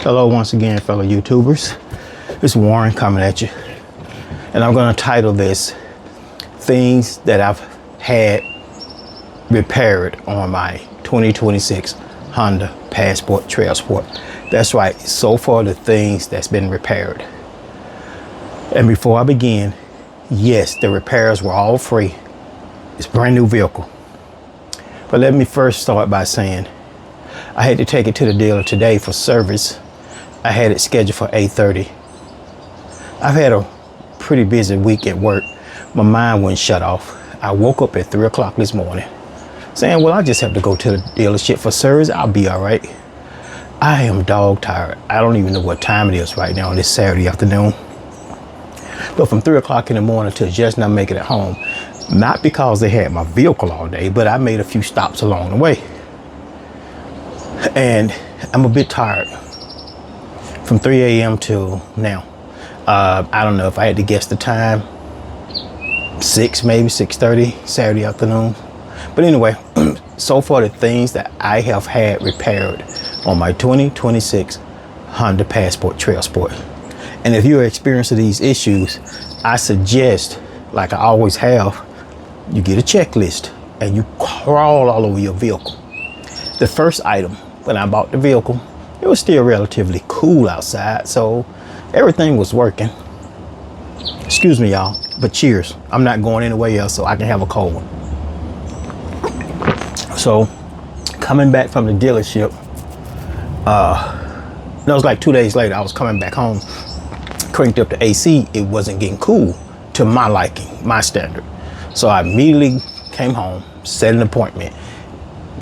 Hello once again, fellow YouTubers. It's Warren coming at you. And I'm going to title this Things That I've Had Repaired on my 2026 Honda Passport TrailSport. That's right, so far the things that's been repaired. And before I begin, yes, the repairs were all free. It's a brand new vehicle. But let me first start by saying I had to take it to the dealer today for service. I had it scheduled for 8:30. I've had a pretty busy week at work. My mind wouldn't shut off. I woke up at 3 o'clock this morning saying, well, I just have to go to the dealership for service. I'll be all right. I am dog tired. I don't even know what time it is right now on this Saturday afternoon. But from 3 o'clock in the morning to just not making it home, not because they had my vehicle all day, but I made a few stops along the way. And I'm a bit tired from 3 a.m. till now. I don't know if I had to guess the time, 6, maybe 6:30 Saturday afternoon. But anyway, so far the things that I have had repaired on my 2026 Honda Passport TrailSport. And if you're experiencing these issues, I suggest, like I always have, you get a checklist and you crawl all over your vehicle. The first item, when I bought the vehicle, it was still relatively cool outside, so everything was working. Excuse me, y'all, but cheers. I'm not going anywhere else, so I can have a cold one. So, coming back from the dealership, that was like 2 days later. I was coming back home, cranked up the AC. It wasn't getting cool to my liking, my standard. So I immediately came home, set an appointment.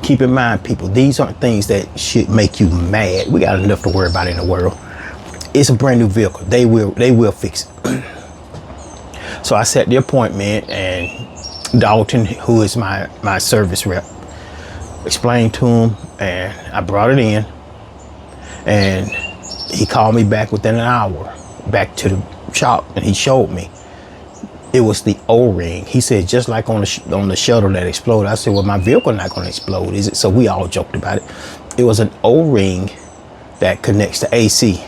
Keep in mind, people, these aren't things that should make you mad. We got enough to worry about in the world. It's a brand new vehicle. They will fix it. So I set the appointment, and Dalton, who is my service rep, explained to him, and I brought it in, and he called me back within an hour, back to the shop, and he showed me. It was the O-ring. He said, just like on the shuttle that exploded. I said, well, my vehicle not going to explode, is it? So we all joked about it. It was an O-ring that connects the AC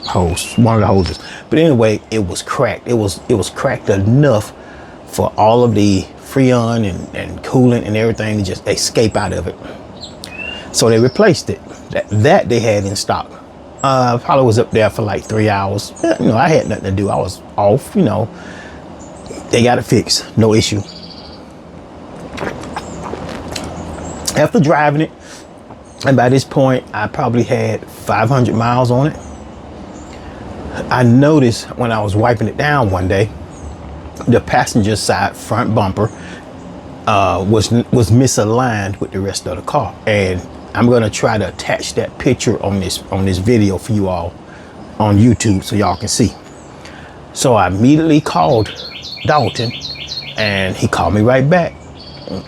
hose, one of the hoses. But anyway, it was cracked. It was cracked enough for all of the freon and coolant and everything to just escape out of it. So they replaced it. That they had in stock. Probably was up there for like 3 hours. You know, I had nothing to do. I was off, you know. They got it fixed, no issue. After driving it, and by this point, I probably had 500 miles on it. I noticed when I was wiping it down one day, the passenger side front bumper was misaligned with the rest of the car. And I'm gonna try to attach that picture on this video for you all on YouTube so y'all can see. So I immediately called Dalton, and he called me right back.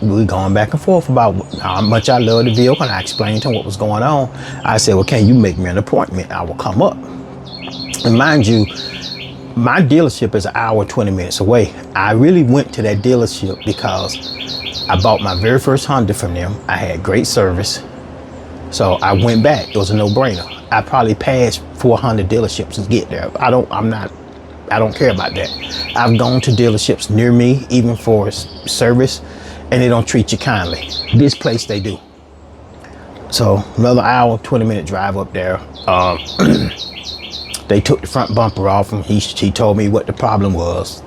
We were going back and forth about how much I love the vehicle, and I explained to him what was going on. I said, well, can you make me an appointment? I will come up. And mind you, my dealership is an hour, 20 minutes away. I really went to that dealership because I bought my very first Honda from them. I had great service. So I went back. It was a no-brainer. I probably passed 400 dealerships to get there. I don't care about that. I've gone to dealerships near me, even for service, and they don't treat you kindly. This place, they do. So another hour, 20-minute drive up there. They took the front bumper off, and he told me what the problem was.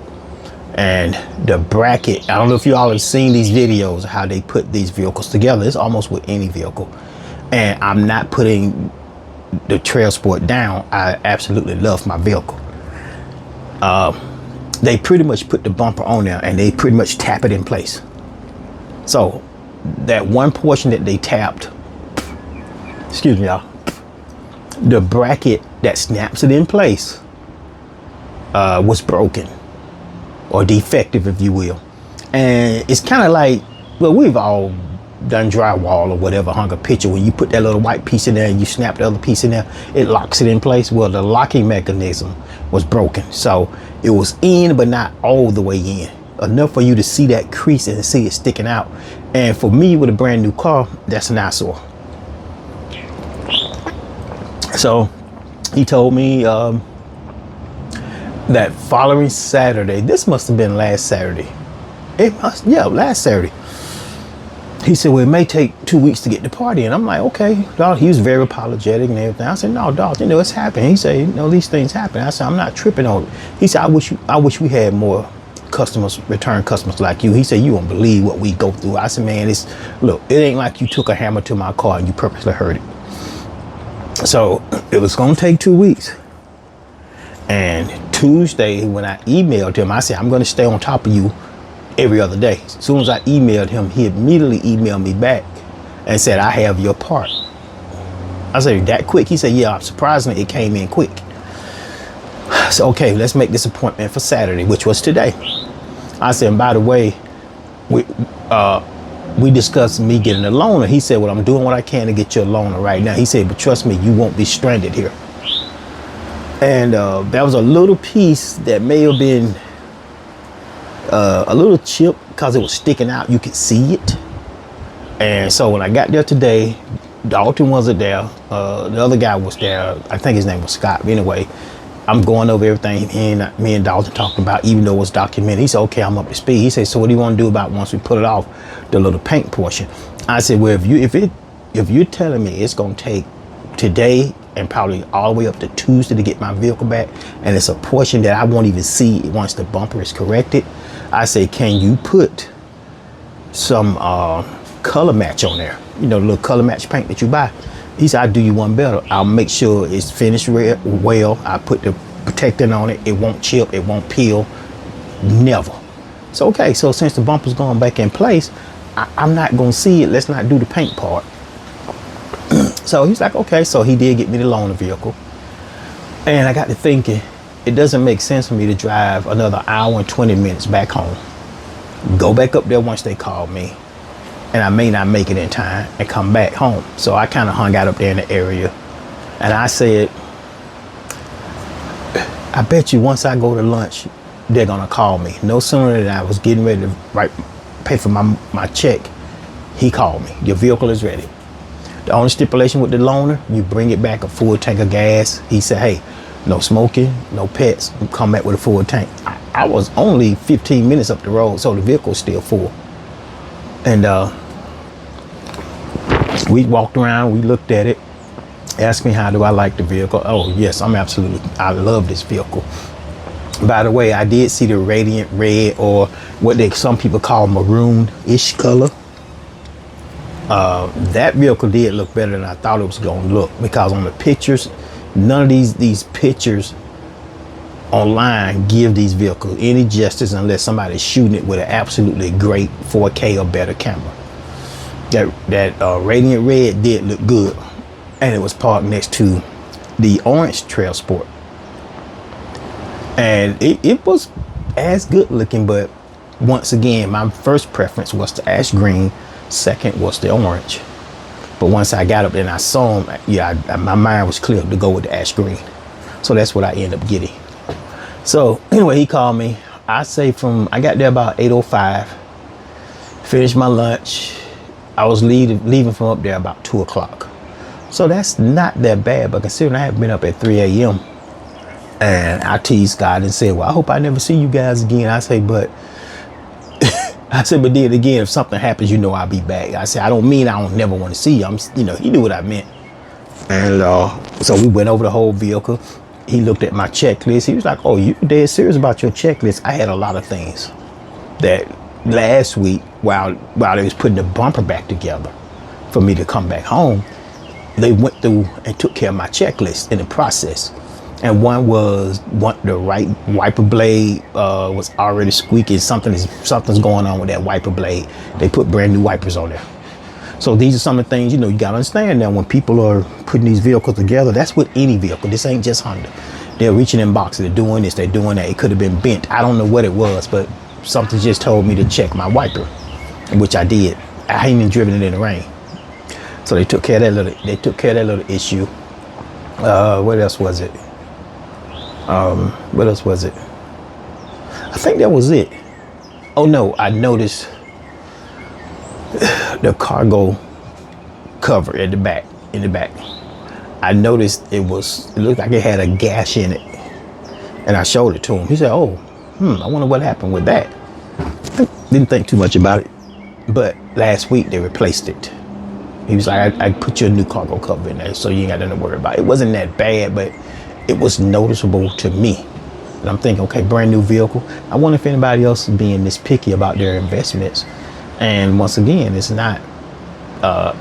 And the bracket, I don't know if you all have seen these videos, how they put these vehicles together. It's almost with any vehicle. And I'm not putting the TrailSport down. I absolutely love my vehicle. They pretty much put the bumper on there, and they pretty much tap it in place. So that one portion that they tapped, excuse me, y'all, the bracket that snaps it in place was broken, or defective, if you will. And it's kind of like, well, we've all done drywall or whatever, hung a picture. When you put that little white piece in there and you snap the other piece in there, it locks it in place. Well, the locking mechanism was broken, so it was in, but not all the way in, enough for you to see that crease and see it sticking out. And for me, with a brand new car, that's an eyesore. So He told me that following Saturday, this must have been last Saturday. Yeah, last Saturday. He said, well, it may take 2 weeks to get the party. And I'm like, okay, dog. He was very apologetic and everything. I said, no, dog, it's happening. He said, these things happen. I said, I'm not tripping on it. He said, I wish we had more customers, return customers like you. He said, you won't believe what we go through. I said, man, look, it ain't like you took a hammer to my car and you purposely hurt it. So it was going to take 2 weeks. And Tuesday, when I emailed him, I said, I'm going to stay on top of you every other day. As soon as I emailed him, he immediately emailed me back and said, I have your part. I said, that quick? He said, yeah, surprisingly, it came in quick. So, okay, let's make this appointment for Saturday, which was today. I said, and by the way, we discussed me getting a loaner. He said, well, I'm doing what I can to get you a loaner right now. He said, but trust me, you won't be stranded here. And that was a little piece that may have been a little chip because it was sticking out. You could see it. And so when I got there today, Dalton wasn't there. The other guy was there. I think his name was Scott. But anyway, I'm going over everything me and Dalton talked about, even though it was documented. He said, okay, I'm up to speed. He said, so what do you want to do about once we put it off, the little paint portion? I said, well, if you're telling me it's going to take today and probably all the way up to Tuesday to get my vehicle back, and it's a portion that I won't even see once the bumper is corrected, I say, can you put some color match on there? The little color match paint that you buy. He said, I'll do you one better. I'll make sure it's finished well. I put the protectant on it. It won't chip. It won't peel. Never. So, okay. So since the bumper's going back in place, I'm not going to see it. Let's not do the paint part. So he's like, okay. So he did get me the loaner vehicle. And I got to thinking, it doesn't make sense for me to drive another hour and 20 minutes back home. Go back up there once they call me. And I may not make it in time and come back home. So I kind of hung out up there in the area. And I said, I bet you once I go to lunch, they're going to call me. No sooner than I was getting ready to pay for my check, he called me. Your vehicle is ready. The only stipulation with the loaner, you bring it back a full tank of gas. He said, hey, no smoking, no pets. You come back with a full tank. I was only 15 minutes up the road, so the vehicle's still full. And we walked around, we looked at it, asked me how do I like the vehicle. Oh yes, I love this vehicle. By the way, I did see the radiant red, or what some people call maroon-ish color. That vehicle did look better than I thought it was going to look, because on the pictures, none of these pictures online give these vehicles any justice unless somebody's shooting it with an absolutely great 4K or better camera. That radiant red did look good, and it was parked next to the orange TrailSport, and it was as good looking, but once again, my first preference was the ash green, second was the orange. But once I got up there and I saw them, yeah, my mind was clear to go with the ash green. So that's what I ended up getting. So anyway, he called me. I got there about 8:05, finished my lunch. I was leaving from up there about 2 o'clock. So that's not that bad, but considering I have been up at 3 a.m. and I teased God and said, well, I hope I never see you guys again. But then again, if something happens, I'll be back. I said, I don't mean I don't never want to see you. He knew what I meant. And so we went over the whole vehicle. He looked at my checklist. He was like, oh, you dead serious about your checklist? I had a lot of things that last week, while they was putting the bumper back together for me to come back home, they went through and took care of my checklist in the process. And one was the right wiper blade was already squeaking. Something's going on with that wiper blade. They put brand new wipers on there. So these are some of the things, you gotta understand now when people are putting these vehicles together. That's with any vehicle. This ain't just Honda. They're reaching in boxes. They're doing this. They're doing that. It could have been bent. I don't know what it was, but something just told me to check my wiper, which I did. I hadn't even driven it in the rain. So they took care of that little issue. What else was it? I think that was it. Oh no, I noticed the cargo cover in the back. I noticed it looked like it had a gash in it. And I showed it to him. He said, oh, I wonder what happened with that. Didn't think too much about it. But last week they replaced it. He was like, I put you a new cargo cover in there so you ain't got nothing to worry about. It wasn't that bad, but it was noticeable to me. And I'm thinking, okay, brand new vehicle. I wonder if anybody else is being this picky about their investments. And once again, it's not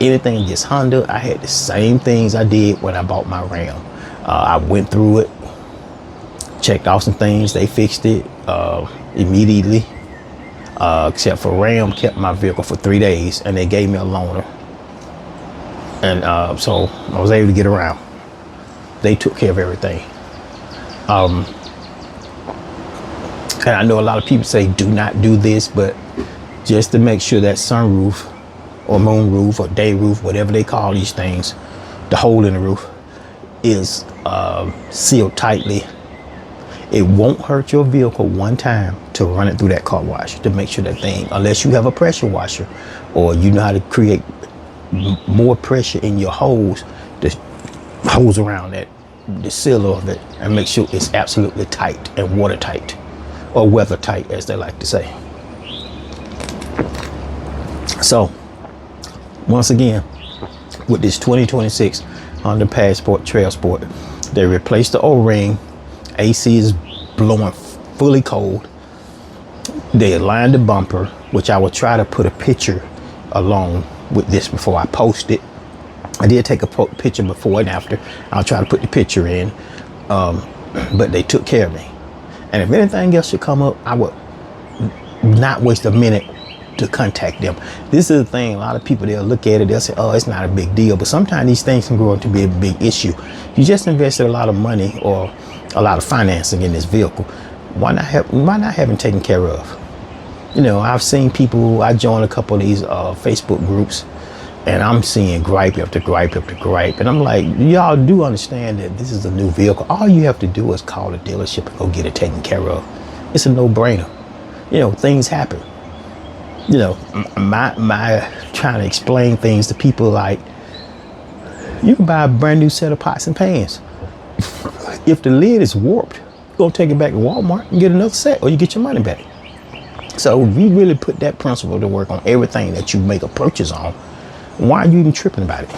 anything against Honda. I had the same things I did when I bought my Ram. I went through it, checked off some things. They fixed it immediately. Except for Ram kept my vehicle for 3 days and they gave me a loaner. And so I was able to get around. They took care of everything. And I know a lot of people say do not do this, but just to make sure that sunroof or moon roof or day roof, whatever they call these things, the hole in the roof is sealed tightly. It won't hurt your vehicle one time to run it through that car wash to make sure that thing, unless you have a pressure washer or you know how to create more pressure in your hose, the hose around that, the seal of it, and make sure it's absolutely tight and watertight, or weather tight as they like to say. So once again, with this 2026 Honda Passport Trailsport, they replaced the O-ring. AC is blowing fully cold. They aligned the bumper, which I will try to put a picture along with this before I post it. I did take a picture before and after. I'll try to put the picture in. But they took care of me. And if anything else should come up, I would not waste a minute to contact them. This is the thing. A lot of people, they'll look at it, they'll say, oh, it's not a big deal. But sometimes these things can grow into be a big issue. You just invested a lot of money or a lot of financing in this vehicle. Why not have it taken care of? You know, I've seen people, I joined a couple of these Facebook groups, and I'm seeing gripe after gripe after gripe. And I'm like, y'all do understand that this is a new vehicle. All you have to do is call the dealership and go get it taken care of. It's a no-brainer. You know, things happen. You know, my trying to explain things to people like, you can buy a brand new set of pots and pans. If the lid is warped, you're gonna take it back to Walmart and get another set, or you get your money back. So if you really put that principle to work on everything that you make a purchase on, why are you even tripping about it?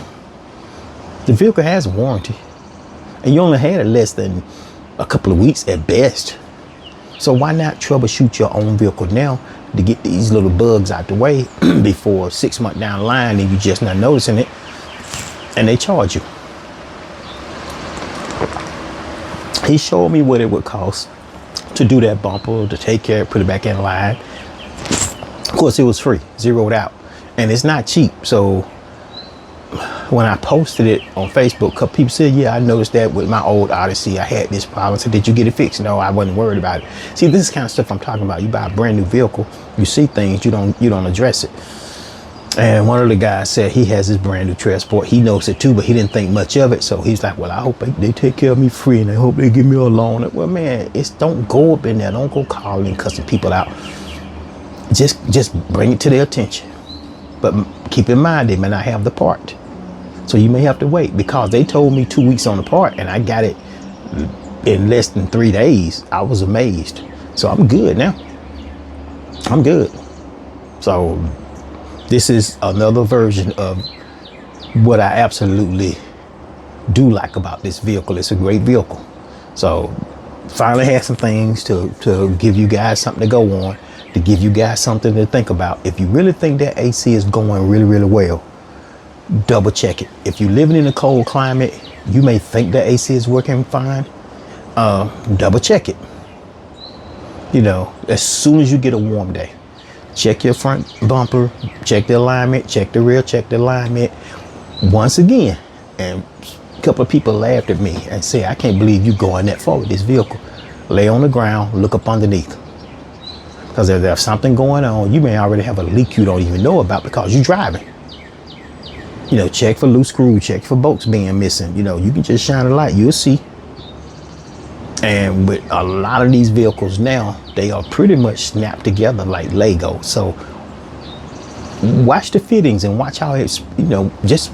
The vehicle has a warranty, and you only had it less than a couple of weeks at best. So why not troubleshoot your own vehicle now to get these little bugs out the way before 6 months down the line and you just not noticing it and they charge you? He showed me what it would cost to do that bumper, to take care of it, put it back in line. Of course, it was free, zeroed out, and it's not cheap. So when I posted it on Facebook, a couple people said, yeah, I noticed that with my old Odyssey, I had this problem. I said, did you get it fixed? No, I wasn't worried about it. See, this is the kind of stuff I'm talking about. You buy a brand new vehicle, you see things, you don't address it. And one of the guys said he has his brand new Trailsport. He knows it too, but he didn't think much of it. So he's like, well, I hope they take care of me free, and I hope they give me a loan. Well, man, don't go up in there. Don't go calling and cussing people out. Just bring it to their attention. But keep in mind, they may not have the part. So you may have to wait, because they told me 2 weeks on the part and I got it in less than 3 days. I was amazed. So I'm good now. I'm good. So this is another version of what I absolutely do like about this vehicle. It's a great vehicle. So finally had some things to give you guys something to go on, to give you guys something to think about. If you really think that AC is going really, really well, double check it. If you're living in a cold climate, you may think that AC is working fine. Double check it. You know, as soon as you get a warm day, check your front bumper, check the alignment, check the rear, check the alignment. Once again, and a couple of people laughed at me and said, I can't believe you going that far with this vehicle. Lay on the ground, look up underneath. Because if there's something going on, you may already have a leak you don't even know about because you're driving. You know, check for loose screws, check for bolts being missing. You know, you can just shine a light, you'll see. And with a lot of these vehicles now, they are pretty much snapped together like Lego. So watch the fittings and watch how it's, you know, just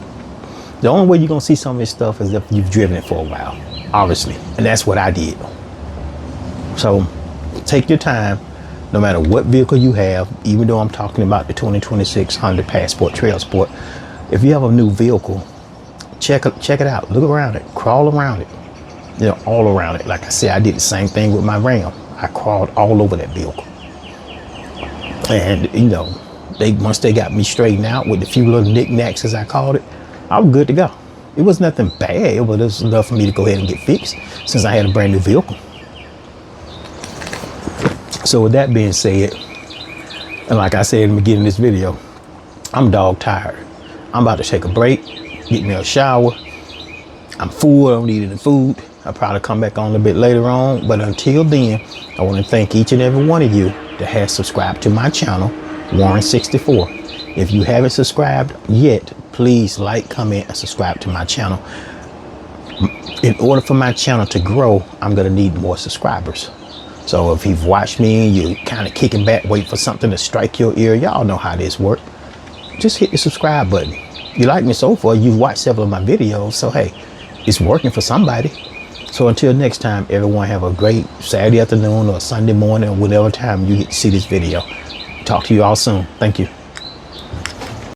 The only way you're gonna see some of this stuff is if you've driven it for a while, obviously. And that's what I did. So take your time, no matter what vehicle you have, even though I'm talking about the 2026 Honda Passport TrailSport. If you have a new vehicle, check it out, look around it, crawl around it, you know, all around it. Like I said, I did the same thing with my Ram. I crawled all over that vehicle. And, you know, once they got me straightened out with a few little knickknacks, as I called it, I was good to go. It was nothing bad, but it was enough for me to go ahead and get fixed since I had a brand new vehicle. So with that being said, and like I said in the beginning of this video, I'm dog tired. I'm about to take a break, get me a shower. I'm full, I don't need any food. I'll probably come back on a little bit later on. But until then, I want to thank each and every one of you that has subscribed to my channel, Warren64. If you haven't subscribed yet, please like, comment, and subscribe to my channel. In order for my channel to grow, I'm going to need more subscribers. So if you've watched me and you're kind of kicking back, wait for something to strike your ear, y'all know how this works. Just hit the subscribe button. You like me so far, you've watched several of my videos, so hey, it's working for somebody. So until next time, everyone have a great Saturday afternoon or Sunday morning or whatever time you get to see this video. Talk to you all soon. Thank you.